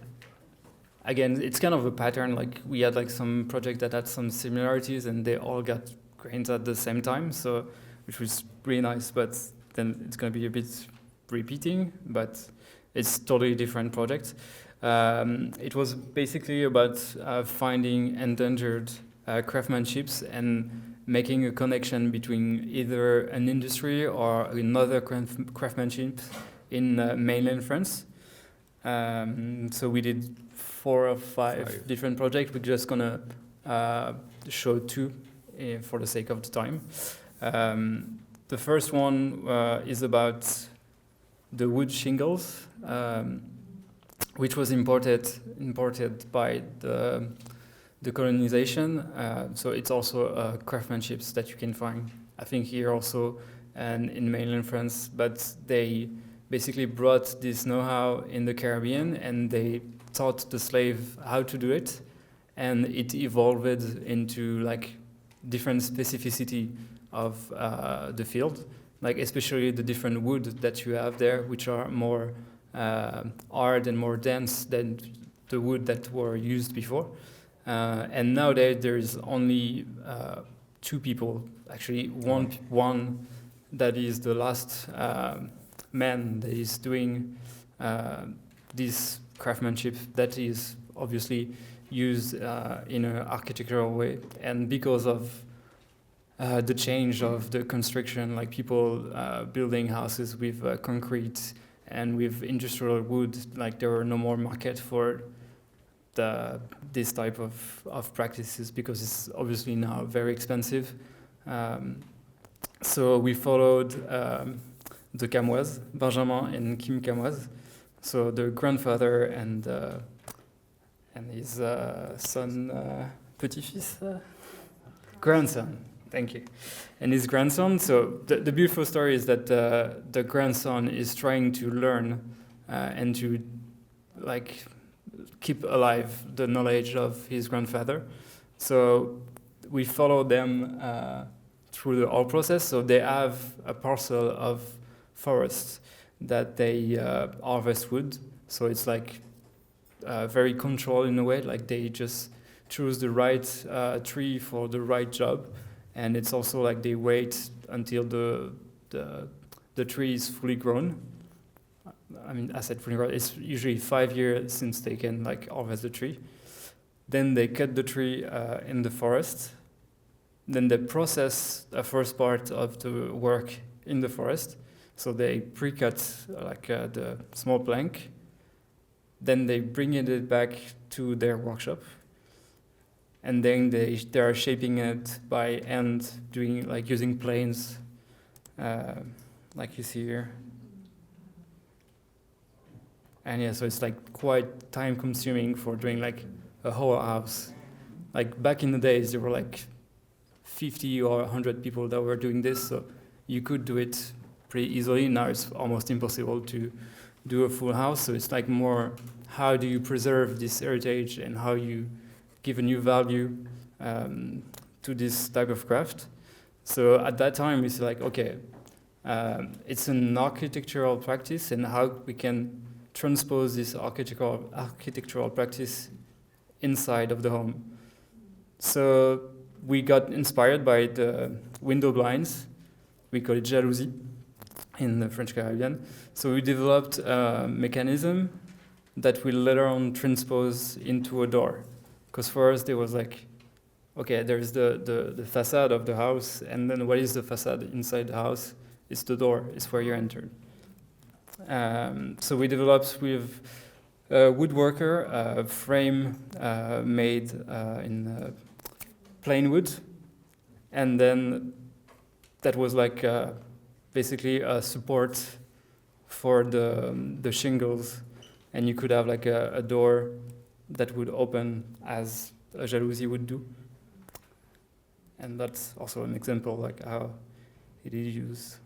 again, it's kind of a pattern. Like we had like some project that had some similarities, and they all got grants at the same time. So, which was really nice. But then it's going to be a bit repeating, but it's totally different project. It was basically about finding endangered craftsmanships and making a connection between either an industry or another craftsmanship in mainland France. So we did 4 or 5 different projects. We're just gonna show 2 for the sake of the time. The first one is about the wood shingles, which was imported by the colonization. So it's also craftsmanships that you can find, I think, here also and in mainland France. But they basically brought this know-how in the Caribbean, and they taught the slave how to do it, and it evolved into like different specificity of the field, like especially the different wood that you have there, which are more hard and more dense than the wood that were used before. And nowadays there's only 2 people, actually one that is the last man that is doing this craftsmanship that is obviously used in an architectural way. And because of the change of the construction, like people building houses with concrete and with industrial wood, like there were no more market for this type of practices, because it's obviously now very expensive. So we followed the Camoise, Benjamin and Kim Camoise, so the grandfather and his son, petit-fils, grandson. Thank you. And his grandson. So the beautiful story is that the grandson is trying to learn and to like keep alive the knowledge of his grandfather. So we follow them through the whole process. So they have a parcel of forest that they harvest wood. So it's like very controlled in a way. Like they just choose the right tree for the right job. And it's also like they wait until the tree is fully grown. I mean, I said fully grown. It's usually 5 years since they can like harvest the tree. Then they cut the tree in the forest. Then they process the first part of the work in the forest. So they pre-cut like the small plank. Then they bring it back to their workshop. And then they are shaping it by hand, doing like using planes, like you see here. And yeah, so it's like quite time consuming for doing like a whole house. Like back in the days, there were like 50 or 100 people that were doing this, so you could do it pretty easily. Now it's almost impossible to do a full house. So it's like more, how do you preserve this heritage and how you give a new value to this type of craft. So at that time, it's like, okay, it's an architectural practice, and how we can transpose this architectural practice inside of the home. So we got inspired by the window blinds. We call it jalousie in the French Caribbean. So we developed a mechanism that we later on transpose into a door. Because for us, there was like, okay, there's the facade of the house, and then what is the facade inside the house? It's the door, it's where you enter. So we developed with a woodworker a frame made in plain wood, and then that was like basically a support for the shingles, and you could have like a door that would open as a jalousie would do. And that's also an example like how it is used.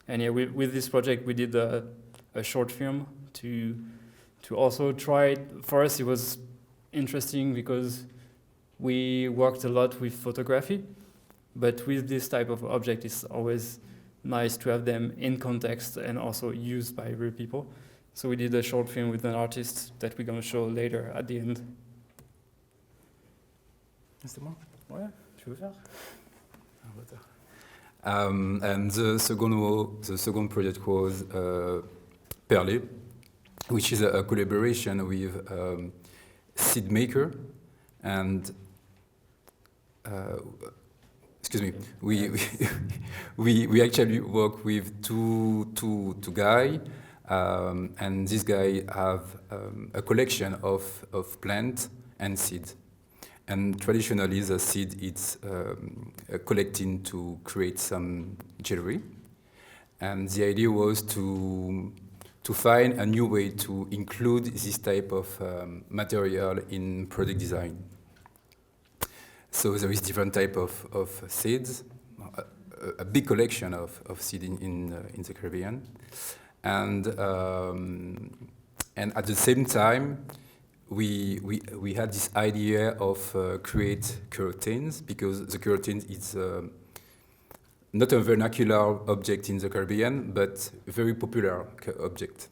And yeah, with this project we did a short film to also try. For us it was interesting because we worked a lot with photography, But with this type of object, it's always nice to have them in context and also used by real people. So we did a short film with an artist that we're going to show later at the end. C'est bon? Ouais, tu veux faire? And the second project was Perlé, which is a collaboration with Seed Maker, and excuse me, we actually work with two guys, and this guy have a collection of plant and seed. And traditionally, the seed is collecting to create some jewelry. And the idea was to find a new way to include this type of material in product design. So there is different type of seeds, a big collection of seed in the Caribbean, and at the same time, we had this idea of create curtains, because the curtain is not a vernacular object in the Caribbean, but a very popular object.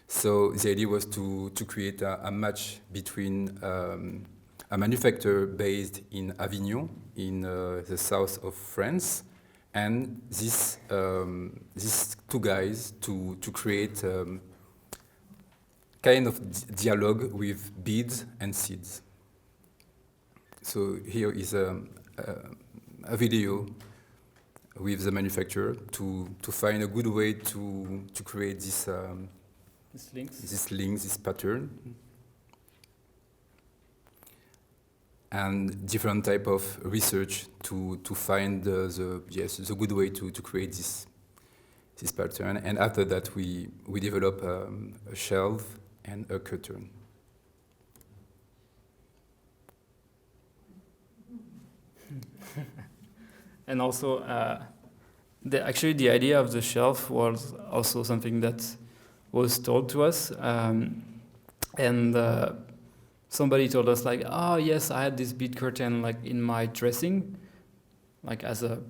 So the idea was to create a match between a manufacturer based in Avignon, in the south of France, and these two guys to create kind of dialogue with beads and seeds. So here is a video with the manufacturer to find a good way to create this links, this pattern, and different type of research to find the good way to create this pattern. And after that, we develop a shelf and a curtain. And also, actually, the idea of the shelf was also something that was told to us, and somebody told us like, oh yes, I had this bead curtain like in my dressing, like as a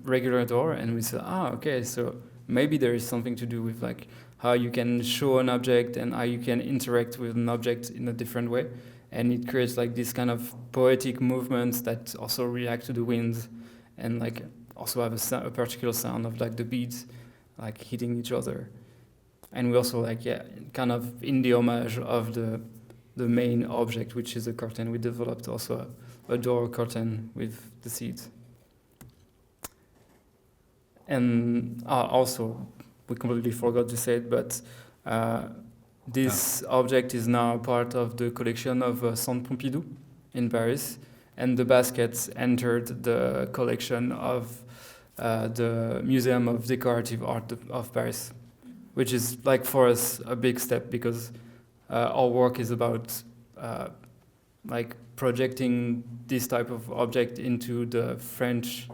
regular door, and we said, okay, so maybe there is something to do with like how you can show an object and how you can interact with an object in a different way, and it creates like this kind of poetic movements that also react to the wind, and like also have a particular sound of like the beads like hitting each other. And we also like kind of in the homage of the main object, which is a curtain, we developed also a door curtain with the seeds. And also, we completely forgot to say it, but this object is now part of the collection of Centre Pompidou in Paris, and the baskets entered the collection of the Museum of Decorative Art of Paris, which is like for us a big step, because our work is about like projecting this type of object into the French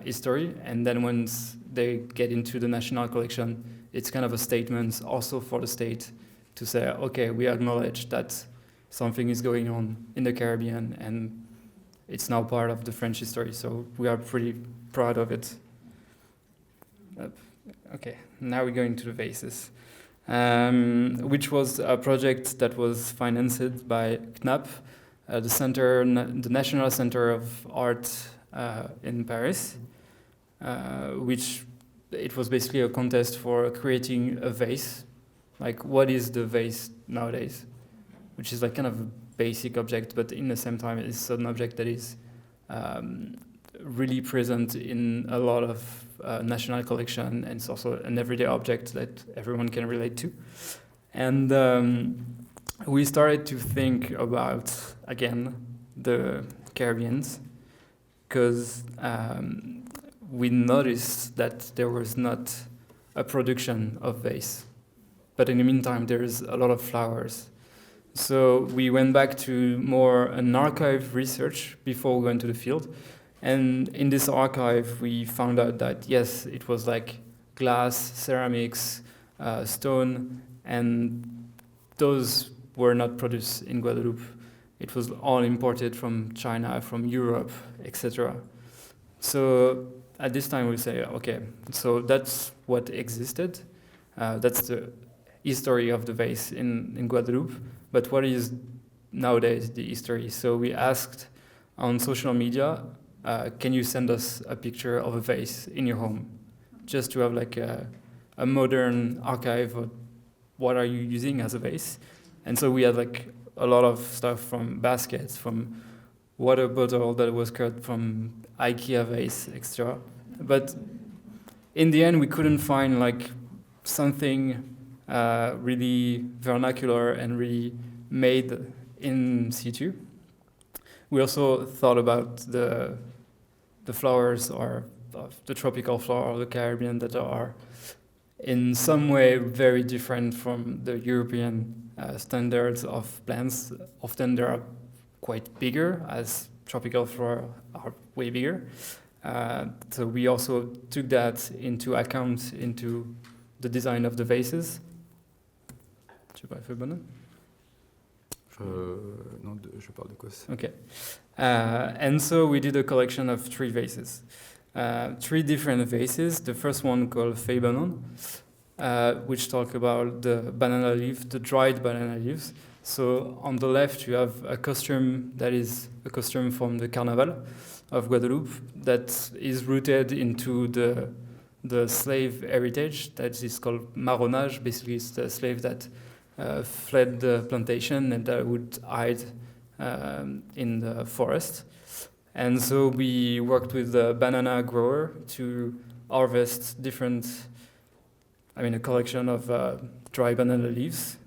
history, and then once they get into the national collection, it's kind of a statement also for the state to say, okay, we acknowledge that something is going on in the Caribbean and it's now part of the French history, so we are pretty proud of it. Okay, now we're going to the vases, which was a project that was financed by CNAP, the National Center of Art in Paris, which it was basically a contest for creating a vase. Like, what is the vase nowadays? Which is like kind of a basic object, but in the same time, it's an object that is really present in a lot of national collection, and it's also an everyday object that everyone can relate to. And we started to think about, again, the Caribbeans, because we noticed that there was not a production of vase. But in the meantime, there's a lot of flowers. So we went back to more an archive research before we went to the field. And in this archive, we found out that, yes, it was like glass, ceramics, stone, and those were not produced in Guadeloupe. It was all imported from China, from Europe, etc. So at this time we say, okay, so that's what existed. That's the history of the vase in Guadeloupe. But what is nowadays the history? So we asked on social media, can you send us a picture of a vase in your home? Just to have like a modern archive of what are you using as a vase. And so we had like a lot of stuff from baskets, from water bottle that was cut from IKEA vase, etc. But in the end, we couldn't find like something really vernacular and really made in situ. We also thought about the flowers or the tropical flower of the Caribbean that are in some way very different from the European standards of plants. Often they are quite bigger, as tropical flora are way bigger. So we also took that into account into the design of the vases. Tu parles fait bonne? Non, je parle de quoi? Okay. And so we did a collection of 3 vases. 3 different vases. The first one called Feuille Banane, which talk about the banana leaf, the dried banana leaves. So on the left you have a costume that is a costume from the Carnaval of Guadeloupe that is rooted into the slave heritage that is called marronnage. Basically it's the slave that fled the plantation and that would hide in the forest. And so we worked with the banana grower to harvest a collection of dry banana leaves.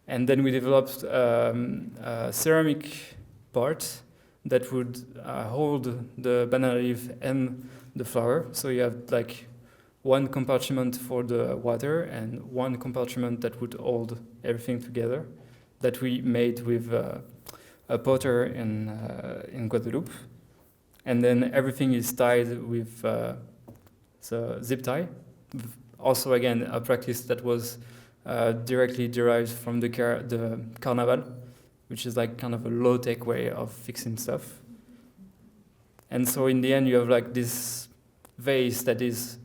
And then we developed a ceramic part that would hold the banana leaf and the flower. So you have like one compartment for the water and one compartment that would hold everything together, that we made with a potter in Guadeloupe. And then everything is tied with the zip tie. Also, again, a practice that was directly derived from the Carnaval, which is like kind of a low-tech way of fixing stuff. And so in the end, you have like this vase that is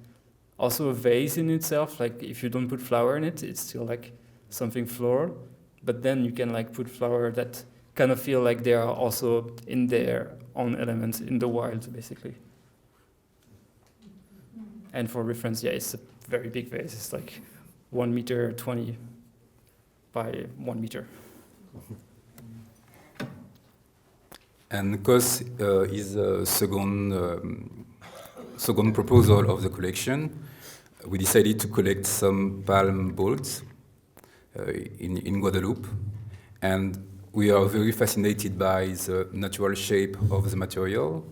also a vase in itself. Like if you don't put flower in it, it's still like something floral. But then you can like put flower that kind of feel like they are also in their own elements in the wild, basically. And for reference, yeah, it's a very big vase. It's like 1 meter 20 by 1 meter. And COS is a second proposal of the collection. We decided to collect some palm bolts in Guadeloupe, and we are very fascinated by the natural shape of the material.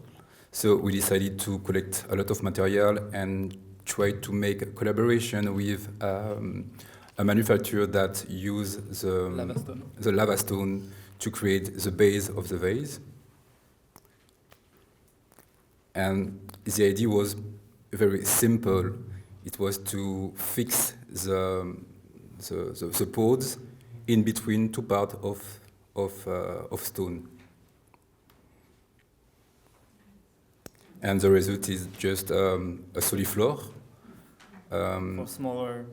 So we decided to collect a lot of material and try to make a collaboration with a manufacturer that uses the lava stone to create the base of the vase. And the idea was very simple. It was to fix the pods in between 2 parts of stone. And the result is just a soliflore. For smaller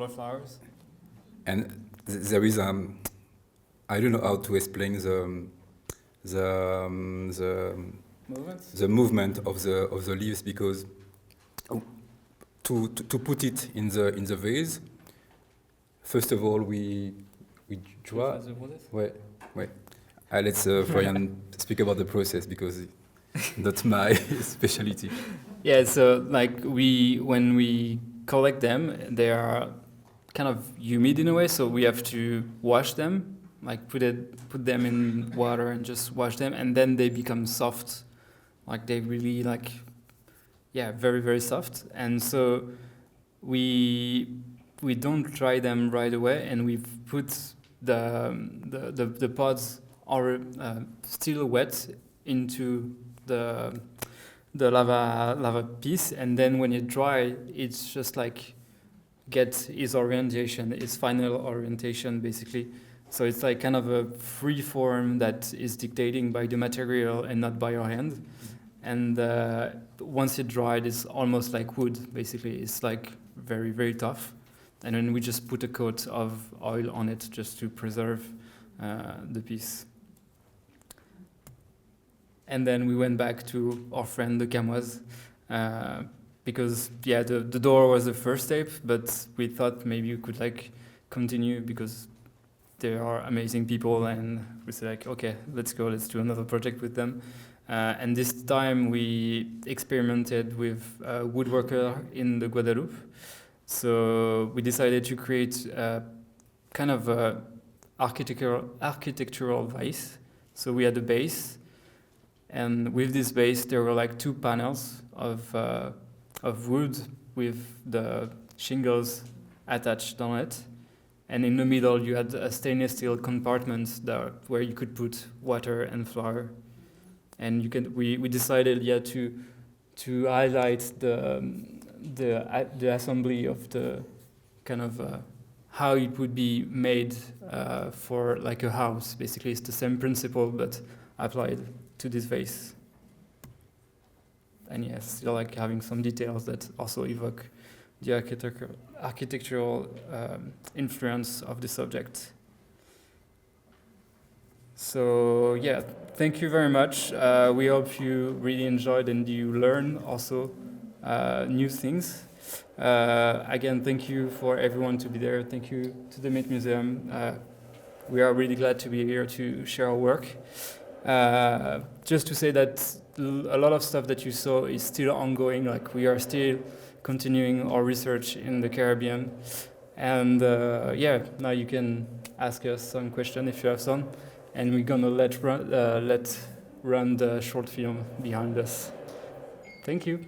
flowers. And there is I don't know how to explain the movement of the leaves, because to put it in the vase, first of all we draw. Wait. I let Florian speak about the process, because that's my specialty. Yeah, so like when we collect them, they are kind of humid in a way, so we have to wash them, like put them in water and just wash them, and then they become soft. Like they really very, very soft. And so we don't dry them right away, and we put the pods are still wet into the lava piece, and then when it dry, it's just like get its orientation, its final orientation, basically. So it's like kind of a free form that is dictating by the material and not by your hand. and once it dried, it's almost like wood. Basically, it's like very, very tough. And then we just put a coat of oil on it just to preserve the piece. And then we went back to our friend the Camoise, because yeah, the door was the first step, but we thought maybe we could like continue because they are amazing people, and we said like, okay, let's go, let's do another project with them. And this time we experimented with a woodworker in the Guadeloupe. So we decided to create kind of a architectural vase. So we had a base, and with this base there were like 2 panels of wood with the shingles attached on it. And in the middle you had a stainless steel compartment where you could put water and flour. And we decided to highlight the assembly of the kind of how it would be made for like a house. Basically, it's the same principle but applied to this vase. And yes, still like having some details that also evoke the architectural influence of the subject. So yeah, thank you very much. We hope you really enjoyed and you learn also new things. Again, thank you for everyone to be there. Thank you to the Met Museum. We are really glad to be here to share our work. Just to say that a lot of stuff that you saw is still ongoing. Like we are still continuing our research in the Caribbean. And yeah, now you can ask us some questions if you have some. And we're gonna let run the short film behind us. Thank you.